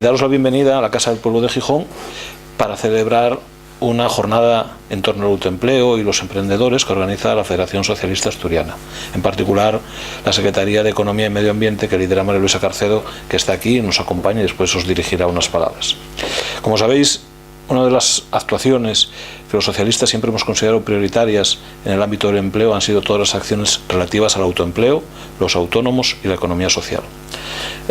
Daros la bienvenida a la Casa del Pueblo de Gijón para celebrar una jornada en torno al autoempleo y los emprendedores que organiza la Federación Socialista Asturiana, en particular la Secretaría de Economía y Medio Ambiente que lidera María Luisa Carcedo, que está aquí y nos acompaña y después os dirigirá unas palabras. Como sabéis, una de las actuaciones que los socialistas siempre hemos considerado prioritarias en el ámbito del empleo han sido todas las acciones relativas al autoempleo, los autónomos y la economía social.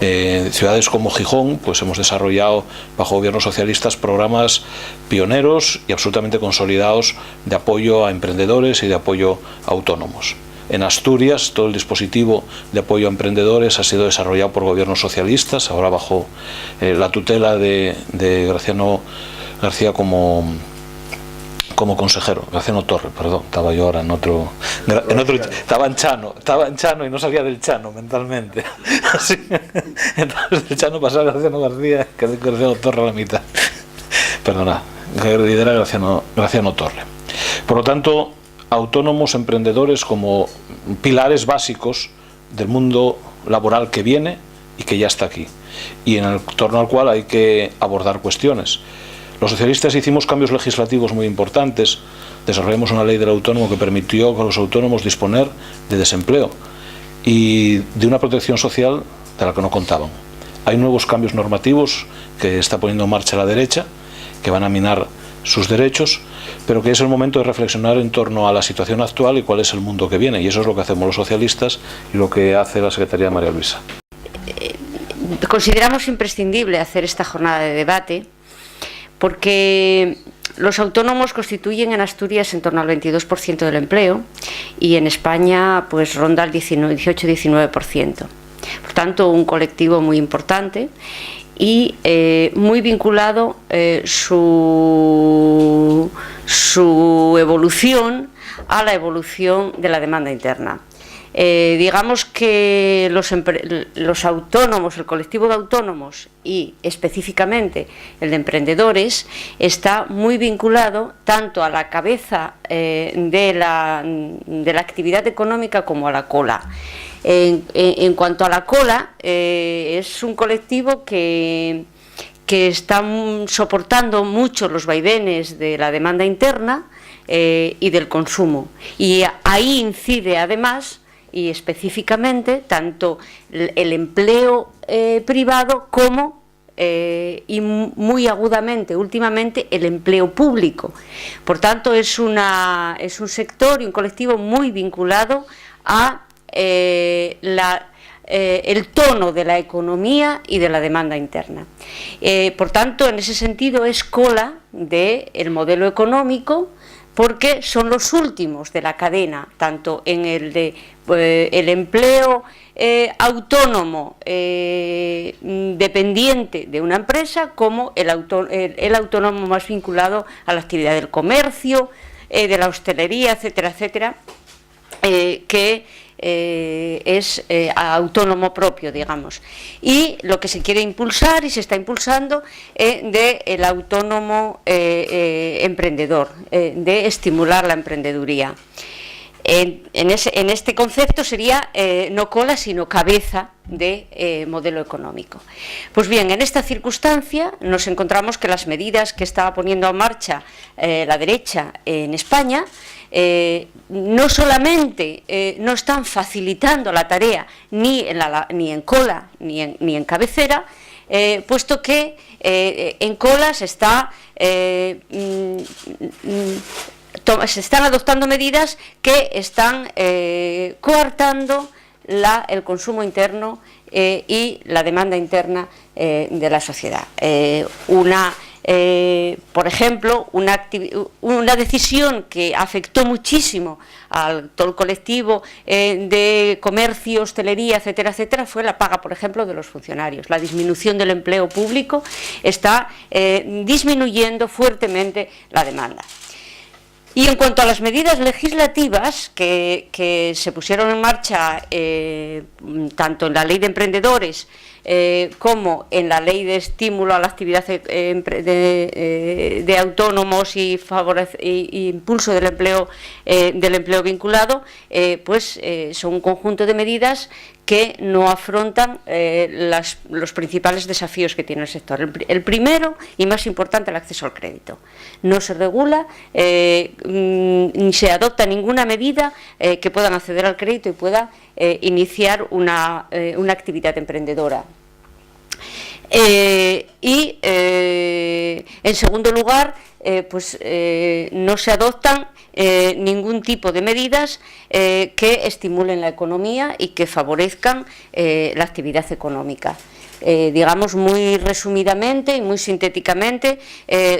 En ciudades como Gijón, pues hemos desarrollado bajo gobiernos socialistas programas pioneros y absolutamente consolidados de apoyo a emprendedores y de apoyo a autónomos. En Asturias, todo el dispositivo de apoyo a emprendedores ha sido desarrollado por gobiernos socialistas, ahora bajo la tutela de Graciano García como consejero, Graciano Torre, perdón, estaba yo ahora en otro estaba en Chano y no salía del Chano mentalmente. Así, entonces del Chano pasaba a Graciano García, que es Graciano Torre a la mitad. Perdona, que lidera Graciano Torre. Por lo tanto, autónomos, emprendedores como pilares básicos del mundo laboral que viene y que ya está aquí, y en el torno al cual hay que abordar cuestiones. Los socialistas hicimos cambios legislativos muy importantes, desarrollamos una ley del autónomo que permitió a los autónomos disponer de desempleo y de una protección social de la que no contaban. Hay nuevos cambios normativos que está poniendo en marcha la derecha, que van a minar sus derechos, pero que es el momento de reflexionar en torno a la situación actual y cuál es el mundo que viene, y eso es lo que hacemos los socialistas y lo que hace la Secretaría de María Luisa. Consideramos imprescindible hacer esta jornada de debate porque los autónomos constituyen en Asturias en torno al 22% del empleo y en España pues ronda el 18-19%. Por tanto, un colectivo muy importante y muy vinculado su evolución a la evolución de la demanda interna. Digamos que los autónomos, el colectivo de autónomos y específicamente el de emprendedores está muy vinculado tanto a la cabeza de la actividad económica como a la cola. En cuanto a la cola, es un colectivo que está soportando mucho los vaivenes de la demanda interna y del consumo, y ahí incide además y específicamente tanto el empleo privado como y muy agudamente últimamente el empleo público. Por tanto, es un sector y un colectivo muy vinculado a el tono de la economía y de la demanda interna. Por tanto, en ese sentido es cola del modelo económico, porque son los últimos de la cadena, tanto en el de el empleo autónomo dependiente de una empresa, como el autónomo más vinculado a la actividad del comercio, de la hostelería, etcétera, etcétera, que es autónomo propio, digamos. Y lo que se quiere impulsar y se está impulsando del autónomo emprendedor, de estimular la emprendeduría. En este concepto sería no cola sino cabeza de modelo económico. Pues bien, en esta circunstancia nos encontramos que las medidas que estaba poniendo en marcha la derecha en España no solamente no están facilitando la tarea ni en cola ni en cabecera, puesto que en cola se están adoptando medidas que están coartando el consumo interno y la demanda interna de la sociedad. Por ejemplo, una decisión que afectó muchísimo a todo el colectivo de comercio, hostelería, etcétera, etcétera, fue la paga, por ejemplo, de los funcionarios. La disminución del empleo público está disminuyendo fuertemente la demanda. Y en cuanto a las medidas legislativas que se pusieron en marcha tanto en la ley de emprendedores como en la ley de estímulo a la actividad de autónomos y impulso del empleo vinculado, pues son un conjunto de medidas que no afrontan los principales desafíos que tiene el sector. El primero y más importante, el acceso al crédito. No se regula, ni se adopta ninguna medida que puedan acceder al crédito y pueda iniciar una actividad emprendedora. En segundo lugar, no se adoptan ningún tipo de medidas que estimulen la economía y que favorezcan la actividad económica. Digamos muy resumidamente y muy sintéticamente,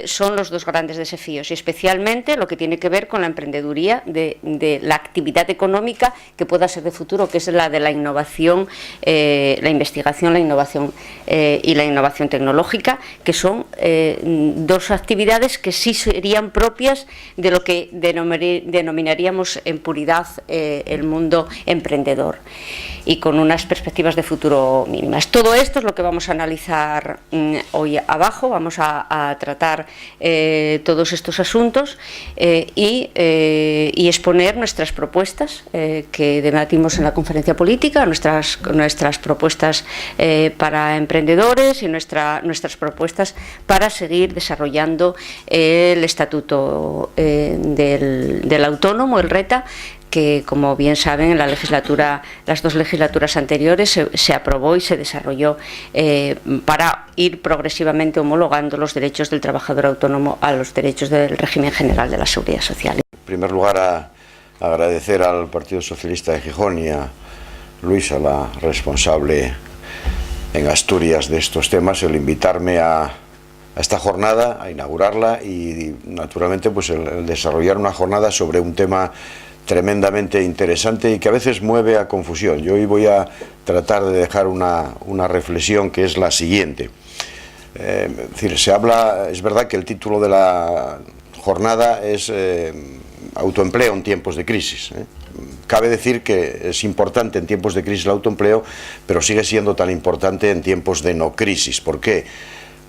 son los dos grandes desafíos, y especialmente lo que tiene que ver con la emprendeduría de la actividad económica que pueda ser de futuro, que es la de la innovación, la investigación, la innovación y la innovación tecnológica, que son dos actividades que sí serían propias de lo que denominaríamos en puridad el mundo emprendedor, y con unas perspectivas de futuro mínimas. Todo esto es lo que vamos a analizar hoy abajo. Vamos a tratar todos estos asuntos y exponer nuestras propuestas que debatimos en la conferencia política, nuestras propuestas para emprendedores y nuestras propuestas para seguir desarrollando el estatuto del autónomo, el RETA, que, como bien saben, en las dos legislaturas anteriores se aprobó y se desarrolló para ir progresivamente homologando los derechos del trabajador autónomo a los derechos del régimen general de la Seguridad Social. En primer lugar, agradecer al Partido Socialista de Gijón y a Luisa, la responsable en Asturias de estos temas, el invitarme a esta jornada, a inaugurarla y, naturalmente, pues el desarrollar una jornada sobre un tema tremendamente interesante y que a veces mueve a confusión. Yo hoy voy a tratar de dejar una reflexión que es la siguiente. Es decir, es verdad que el título de la jornada es autoempleo en tiempos de crisis. Cabe decir que es importante en tiempos de crisis el autoempleo, pero sigue siendo tan importante en tiempos de no crisis. ¿Por qué?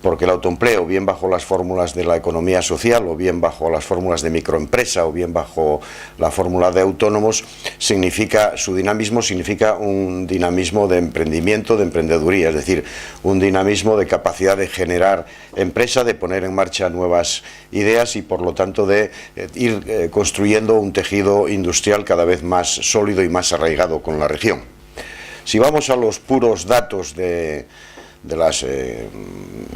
Porque el autoempleo, bien bajo las fórmulas de la economía social, o bien bajo las fórmulas de microempresa, o bien bajo la fórmula de autónomos, su dinamismo significa un dinamismo de emprendimiento, de emprendeduría, es decir, un dinamismo de capacidad de generar empresa, de poner en marcha nuevas ideas y, por lo tanto, de ir construyendo un tejido industrial cada vez más sólido y más arraigado con la región. Si vamos a los puros datos de las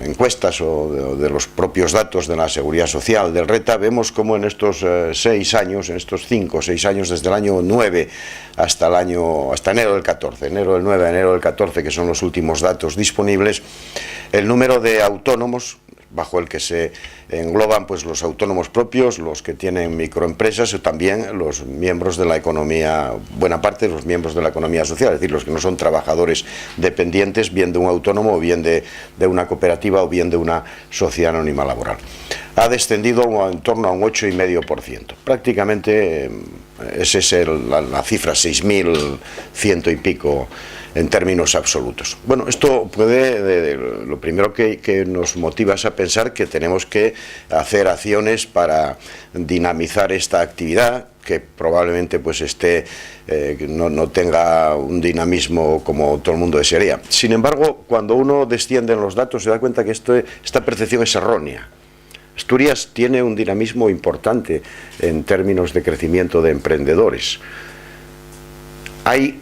encuestas o de los propios datos de la Seguridad Social, del RETA, vemos como en estos 6 años, en estos 5 o 6 años, desde el año 9 hasta enero del 14, enero del 9 a enero del 14, que son los últimos datos disponibles, el número de autónomos, bajo el que se engloban pues los autónomos propios, los que tienen microempresas, y también los miembros de la economía, buena parte de los miembros de la economía social, es decir, los que no son trabajadores dependientes, bien de un autónomo, o bien de una cooperativa, o bien de una sociedad anónima laboral. Ha descendido en torno a un 8,5%. Prácticamente esa es la cifra, 6.100 y pico en términos absolutos. Bueno, esto lo primero que nos motiva es a pensar que tenemos que hacer acciones para dinamizar esta actividad, que probablemente pues no tenga un dinamismo como todo el mundo desearía. Sin embargo, cuando uno desciende en los datos se da cuenta que esta percepción es errónea. Asturias tiene un dinamismo importante en términos de crecimiento de emprendedores. Hay,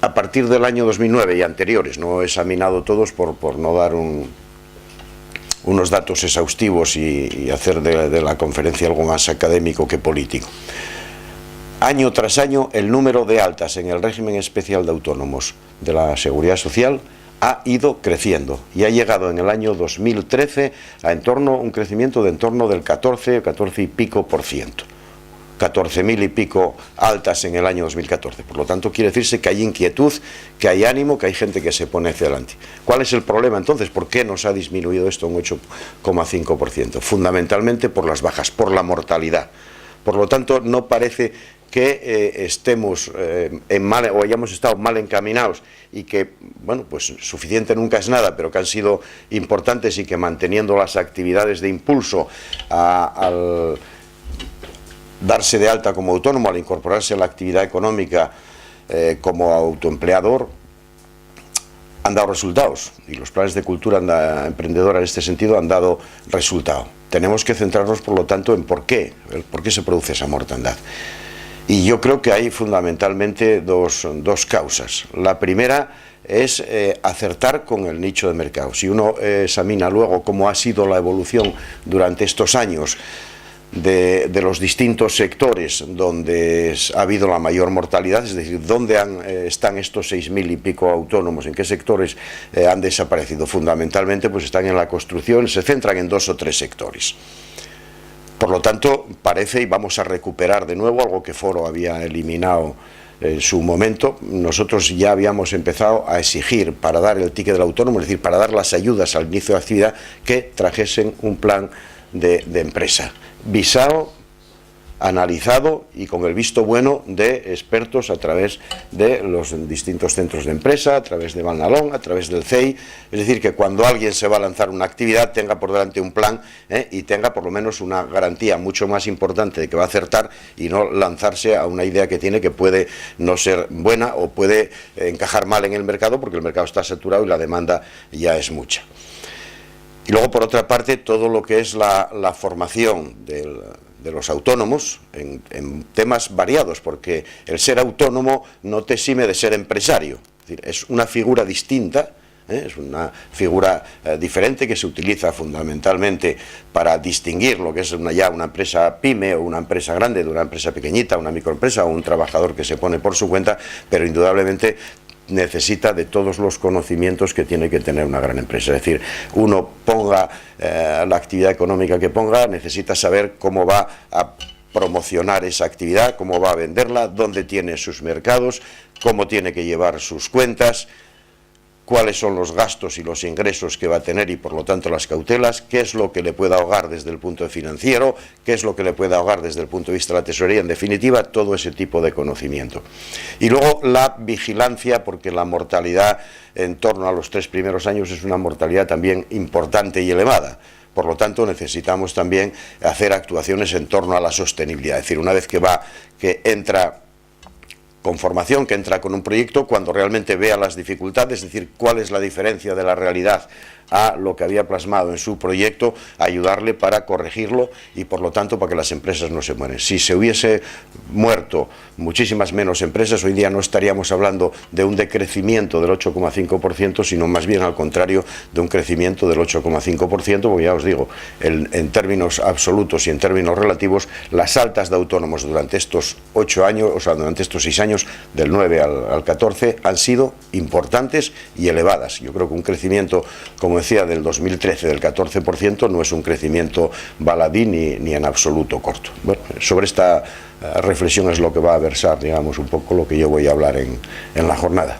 a partir del año 2009 y anteriores, no he examinado todos por no dar unos datos exhaustivos y hacer de la conferencia algo más académico que político. Año tras año, el número de altas en el régimen especial de autónomos de la Seguridad Social ha ido creciendo y ha llegado en el año 2013 a un crecimiento de en torno del 14 y pico por ciento. 14.000 y pico altas en el año 2014. Por lo tanto, quiere decirse que hay inquietud, que hay ánimo, que hay gente que se pone hacia adelante. ¿Cuál es el problema entonces? ¿Por qué nos ha disminuido esto un 8,5%? Fundamentalmente por las bajas, por la mortalidad. Por lo tanto, no parece que estemos o hayamos estado mal encaminados y que, bueno, pues suficiente nunca es nada, pero que han sido importantes y que manteniendo las actividades de impulso al darse de alta como autónomo, al incorporarse a la actividad económica como autoempleador, han dado resultados y los planes de cultura emprendedora en este sentido han dado resultado. Tenemos que centrarnos, por lo tanto, en por qué se produce esa mortandad. Y yo creo que hay fundamentalmente dos causas. La primera es acertar con el nicho de mercado. Si uno examina luego cómo ha sido la evolución durante estos años de los distintos sectores donde ha habido la mayor mortalidad, es decir, dónde están estos 6.000 y pico autónomos, en qué sectores han desaparecido, fundamentalmente pues están en la construcción, se centran en 2 o 3 sectores. Por lo tanto, parece, y vamos a recuperar de nuevo algo que Foro había eliminado en su momento, nosotros ya habíamos empezado a exigir para dar el ticket del autónomo, es decir, para dar las ayudas al inicio de actividad, que trajesen un plan de empresa, visado, analizado y con el visto bueno de expertos a través de los distintos centros de empresa, a través de Banalón, a través del CEI, es decir, que cuando alguien se va a lanzar una actividad tenga por delante un plan y tenga por lo menos una garantía mucho más importante de que va a acertar y no lanzarse a una idea que tiene que puede no ser buena o puede encajar mal en el mercado porque el mercado está saturado y la demanda ya es mucha. Y luego, por otra parte, todo lo que es la formación de los autónomos en temas variados, porque el ser autónomo no te exime de ser empresario, es decir, es una figura distinta, es una figura diferente que se utiliza fundamentalmente para distinguir lo que es ya una empresa pyme o una empresa grande de una empresa pequeñita, una microempresa o un trabajador que se pone por su cuenta, pero indudablemente necesita de todos los conocimientos que tiene que tener una gran empresa. Es decir, uno ponga la actividad económica que ponga, necesita saber cómo va a promocionar esa actividad, cómo va a venderla, dónde tiene sus mercados, cómo tiene que llevar sus cuentas, cuáles son los gastos y los ingresos que va a tener y por lo tanto las cautelas, qué es lo que le puede ahogar desde el punto de financiero, qué es lo que le puede ahogar desde el punto de vista de la tesorería, en definitiva todo ese tipo de conocimiento. Y luego la vigilancia, porque la mortalidad en torno a los 3 primeros años es una mortalidad también importante y elevada. Por lo tanto, necesitamos también hacer actuaciones en torno a la sostenibilidad, es decir, una vez que entra con formación, que entra con un proyecto, cuando realmente vea las dificultades, es decir, cuál es la diferencia de la realidad a lo que había plasmado en su proyecto, ayudarle para corregirlo y por lo tanto para que las empresas no se mueren. Si se hubiese muerto muchísimas menos empresas, hoy día no estaríamos hablando de un decrecimiento del 8,5%, sino más bien al contrario de un crecimiento del 8,5%, porque ya os digo, en términos absolutos y en términos relativos, las altas de autónomos durante estos 8 años, o sea, durante estos 6 años, del 9 al 14, han sido importantes y elevadas. Yo creo que un crecimiento, como decía, del 2013 del 14% no es un crecimiento baladí ni en absoluto corto. Bueno, sobre esta reflexión es lo que va a versar, digamos, un poco lo que yo voy a hablar en la jornada.